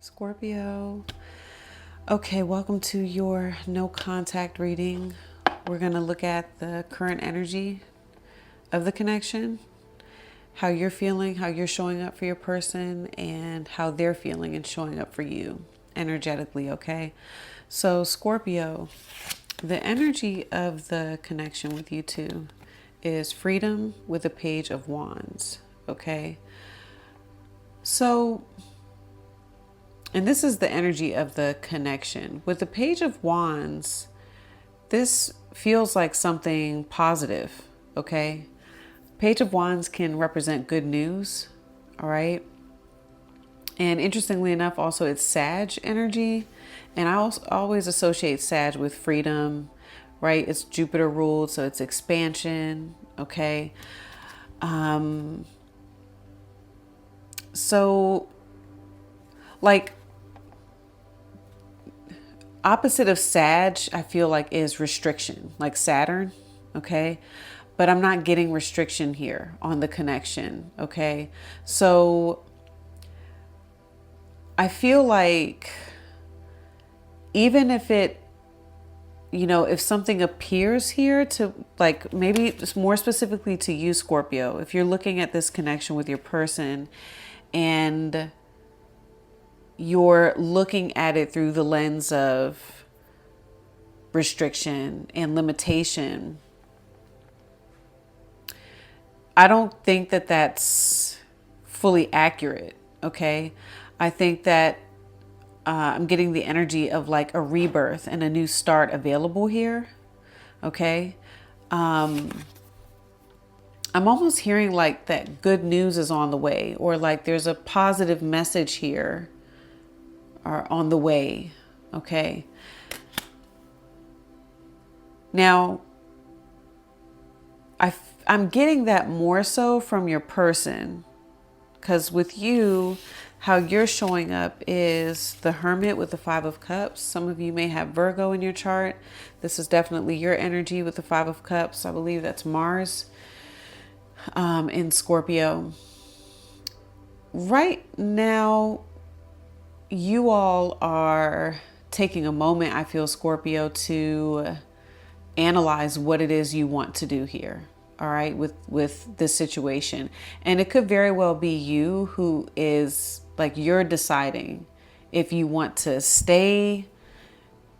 Scorpio. Okay, welcome to your no contact reading. We're going to look at the current energy of the connection, how you're feeling, how you're showing up for your person, and how they're feeling and showing up for you energetically, okay? So, Scorpio, the energy of the connection with you two is freedom with a page of wands, okay? So, and this is the energy of the connection. With the Page of Wands, this feels like something positive, okay? Page of Wands can represent good news, all right? And interestingly enough, also it's Sag energy. And I also always associate Sag with freedom, right? It's Jupiter ruled, so it's expansion, okay? So, like, opposite of Sag, I feel like is restriction, like Saturn, okay? But I'm not getting restriction here on the connection, okay? So I feel like even if it, if something appears here to, like, maybe it's more specifically to you, Scorpio, if you're looking at this connection with your person and you're looking at it through the lens of restriction and limitation, I don't think that that's fully accurate, okay? I think that I'm getting the energy of like a rebirth and a new start available here, okay? I'm almost hearing like that good news is on the way, or like there's a positive message here or on the way, okay? Now, I'm getting that more so from your person, because with you, how you're showing up is the Hermit with the Five of Cups. Some of you may have Virgo in your chart. This is definitely your energy with the Five of Cups. I believe that's Mars in Scorpio. Right now, you all are taking a moment, I feel, Scorpio, to analyze what it is you want to do here, all right, with this situation. And it could very well be you who is like, you're deciding if you want to stay,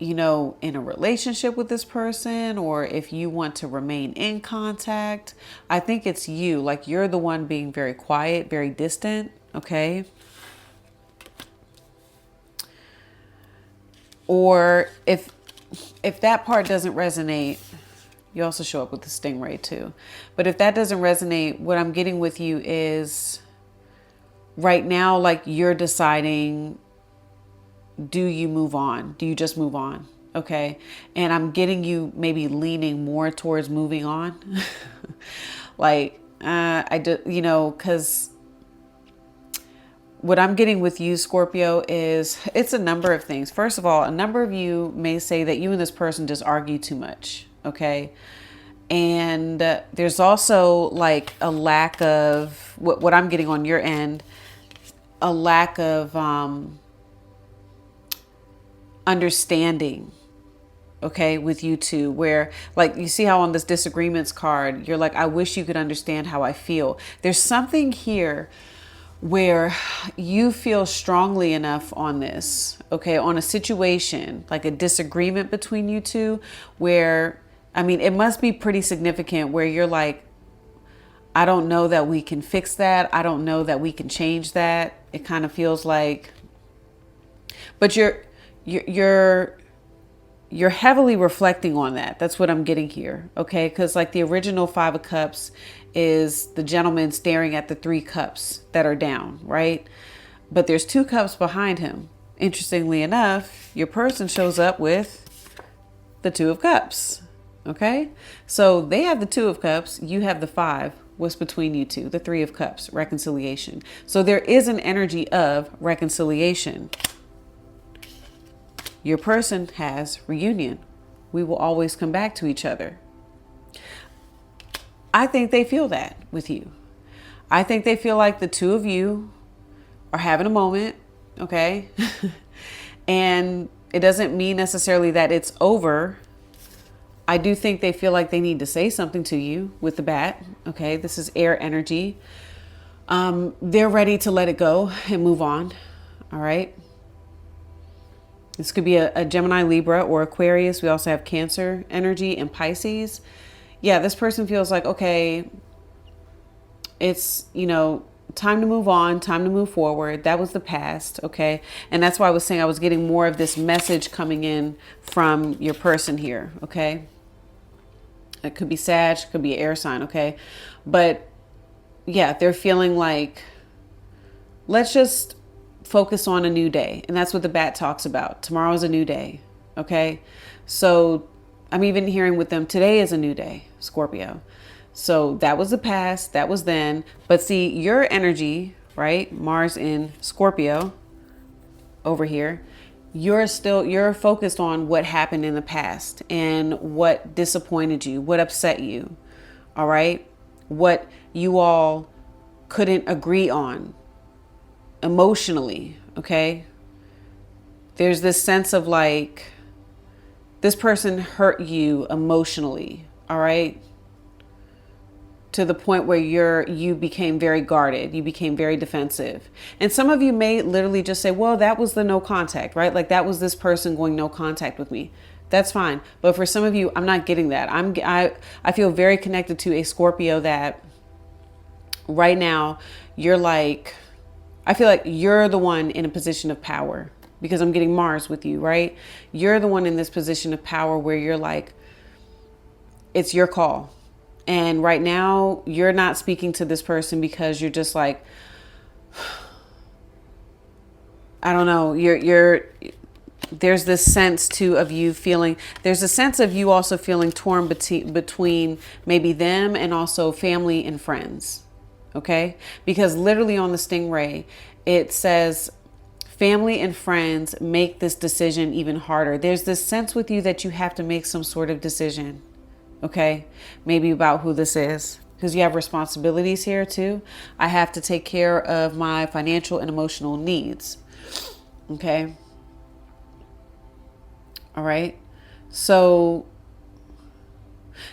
in a relationship with this person, or if you want to remain in contact. I think it's you, like you're the one being very quiet, very distant, okay? Or if that part doesn't resonate, you also show up with the stingray too. But if that doesn't resonate, what I'm getting with you is right now, like you're deciding, do you move on? Do you just move on? Okay. And I'm getting you maybe leaning more towards moving on. Like, I do, because what I'm getting with you, Scorpio, is it's a number of things. First of all, a number of you may say that you and this person just argue too much. Okay. And there's also like a lack of what I'm getting on your end, a lack of understanding, okay, with you two, where like you see how on this disagreements card, you're like, I wish you could understand how I feel. There's something here where you feel strongly enough on this, okay, on a situation, like a disagreement between you two, where, I mean, it must be pretty significant where you're like, I don't know that we can fix that. I don't know that we can change that. It kind of feels like, but you're heavily reflecting on that. That's what I'm getting here. Okay. Cause like the original Five of Cups is the gentleman staring at the three cups that are down, right? But there's two cups behind him. Interestingly enough, your person shows up with the Two of Cups. Okay. So they have the Two of Cups. You have the five. What's between you two? The Three of Cups, reconciliation. So there is an energy of reconciliation. Your person has reunion. We will always come back to each other. I think they feel that with you. I think they feel like the two of you are having a moment, Okay. And it doesn't mean necessarily that it's over. I do think they feel like they need to say something to you with the bat. Okay. This is air energy. They're ready to let it go and move on. All right. This could be a Gemini, Libra, or Aquarius. We also have Cancer energy and Pisces. Yeah, this person feels like, okay, it's, time to move on, time to move forward. That was the past, okay? And that's why I was saying I was getting more of this message coming in from your person here, okay? It could be Sag, could be air sign, okay? But yeah, they're feeling like, let's just focus on a new day. And that's what the bat talks about. Tomorrow is a new day. Okay. So I'm even hearing with them, today is a new day, Scorpio. So that was the past. That was then. But see, your energy, right? Mars in Scorpio over here. You're focused on what happened in the past and what disappointed you, what upset you. All right. What you all couldn't agree on emotionally, okay? There's this sense of like, this person hurt you emotionally, all right? To the point where you became very guarded, you became very defensive. And some of you may literally just say, well, that was the no contact, right? Like that was this person going no contact with me. That's fine. But for some of you, I'm not getting that. I feel very connected to a Scorpio that right now you're like, I feel like you're the one in a position of power because I'm getting Mars with you, right? You're the one in this position of power where you're like, it's your call. And right now you're not speaking to this person because you're just like, I don't know, there's this sense too of you feeling, there's a sense of you also feeling torn between maybe them and also family and friends. Okay, because literally on the stingray, it says family and friends make this decision even harder. There's this sense with you that you have to make some sort of decision. Okay, maybe about who this is, because you have responsibilities here too. I have to take care of my financial and emotional needs. Okay. All right. So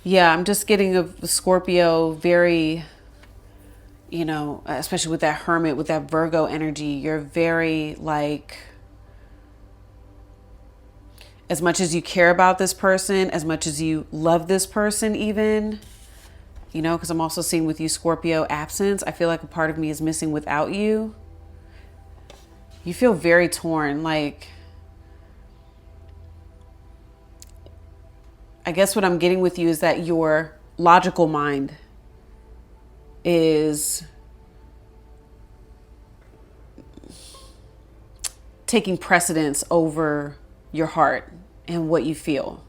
yeah, I'm just getting a Scorpio very, especially with that Hermit, with that Virgo energy, you're very like, as much as you care about this person, as much as you love this person even, because I'm also seeing with you, Scorpio, absence. I feel like a part of me is missing without you. You feel very torn. Like, I guess what I'm getting with you is that your logical mind is taking precedence over your heart and what you feel.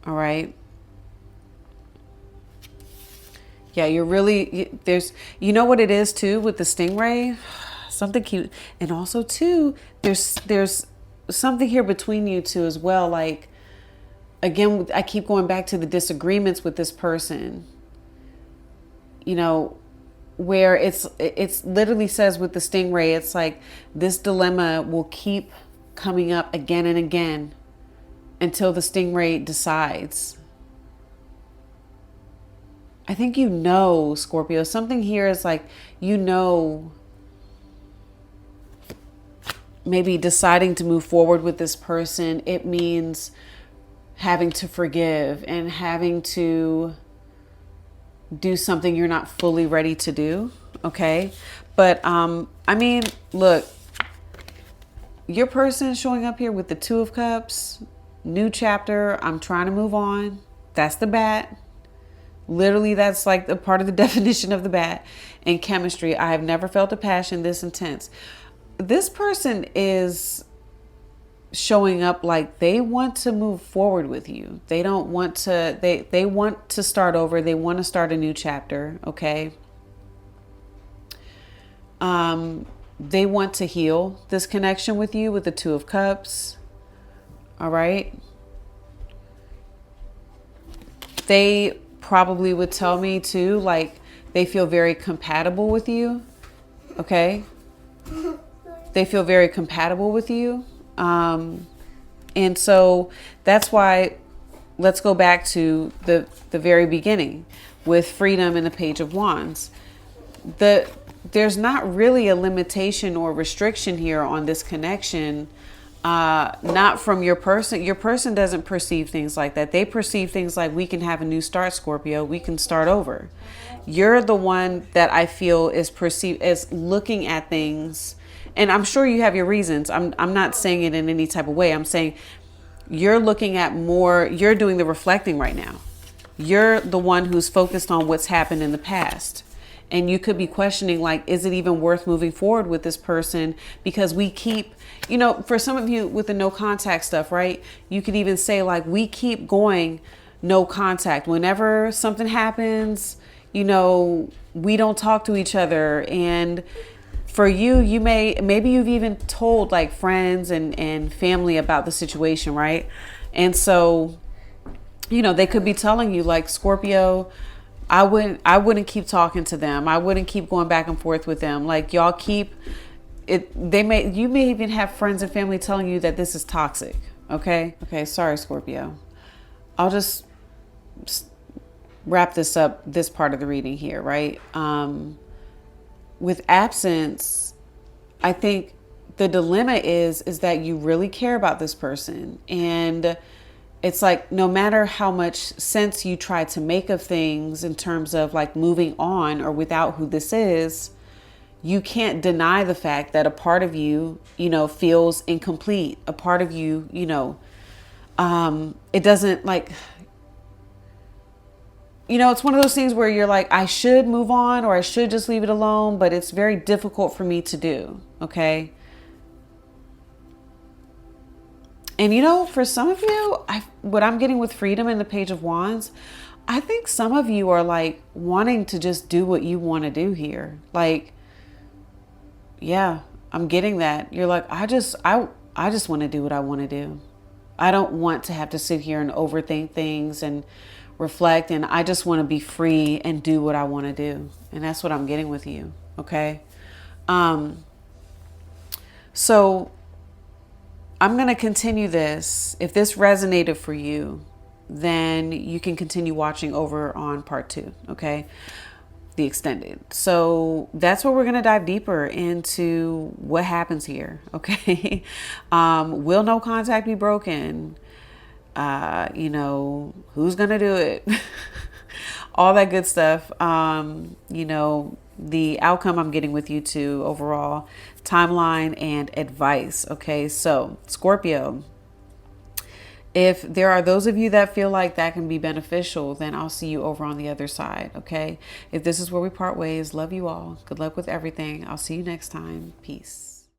All right. Yeah, you're really, what it is too with the stingray, something cute. And also too, there's something here between you two as well. Like, again, I keep going back to the disagreements with this person. Where it's literally says with the stingray, it's like this dilemma will keep coming up again and again until the stingray decides. I think Scorpio, something here is like, maybe deciding to move forward with this person. It means having to forgive and having to do something you're not fully ready to do. Okay. But, look, your person showing up here with the Two of Cups, new chapter. I'm trying to move on. That's the bat. Literally, that's like a part of the definition of the bat. In chemistry, I have never felt a passion this intense. This person is showing up like they want to move forward with you. They don't want to, they want to start over. They want to start a new chapter. Okay. They want to heal this connection with you with the Two of Cups. All right. They probably would tell me too, like they feel very compatible with you. Okay. They feel very compatible with you. And so that's why, let's go back to the very beginning with freedom and the Page of Wands. There's not really a limitation or restriction here on this connection. Not from your person. Your person doesn't perceive things like that. They perceive things like, we can have a new start, Scorpio. We can start over. You're the one that I feel is perceived as looking at things. And I'm sure you have your reasons. I'm not saying it in any type of way. I'm saying you're looking at more, you're doing the reflecting right now. You're the one who's focused on what's happened in the past. And you could be questioning, like, is it even worth moving forward with this person? Because we keep, for some of you with the no contact stuff, right? You could even say, like, we keep going no contact. Whenever something happens, we don't talk to each other. And for you, maybe you've even told like friends and family about the situation, right? And so, they could be telling you, like, Scorpio, I wouldn't keep talking to them. I wouldn't keep going back and forth with them. Like, y'all keep it. You may even have friends and family telling you that this is toxic. Okay. Sorry, Scorpio. I'll just wrap this up, this part of the reading here, right? With absence, I think the dilemma is that you really care about this person. And it's like, no matter how much sense you try to make of things in terms of like moving on or without who this is, you can't deny the fact that a part of you, feels incomplete. A part of you, it doesn't like, it's one of those things where you're like, I should move on or I should just leave it alone, but it's very difficult for me to do. Okay. And for some of you, what I'm getting with freedom and the Page of Wands, I think some of you are like wanting to just do what you want to do here. Like, yeah, I'm getting that. You're like, I just want to do what I want to do. I don't want to have to sit here and overthink things and reflect. And I just want to be free and do what I want to do. And that's what I'm getting with you. Okay. So I'm going to continue this. If this resonated for you, then you can continue watching over on part 2. Okay. The extended. So that's where we're going to dive deeper into what happens here. Okay. Will no contact be broken? Who's going to do it? All that good stuff. The outcome I'm getting with you two overall, timeline and advice. Okay. So Scorpio, if there are those of you that feel like that can be beneficial, then I'll see you over on the other side. Okay. If this is where we part ways, love you all. Good luck with everything. I'll see you next time. Peace.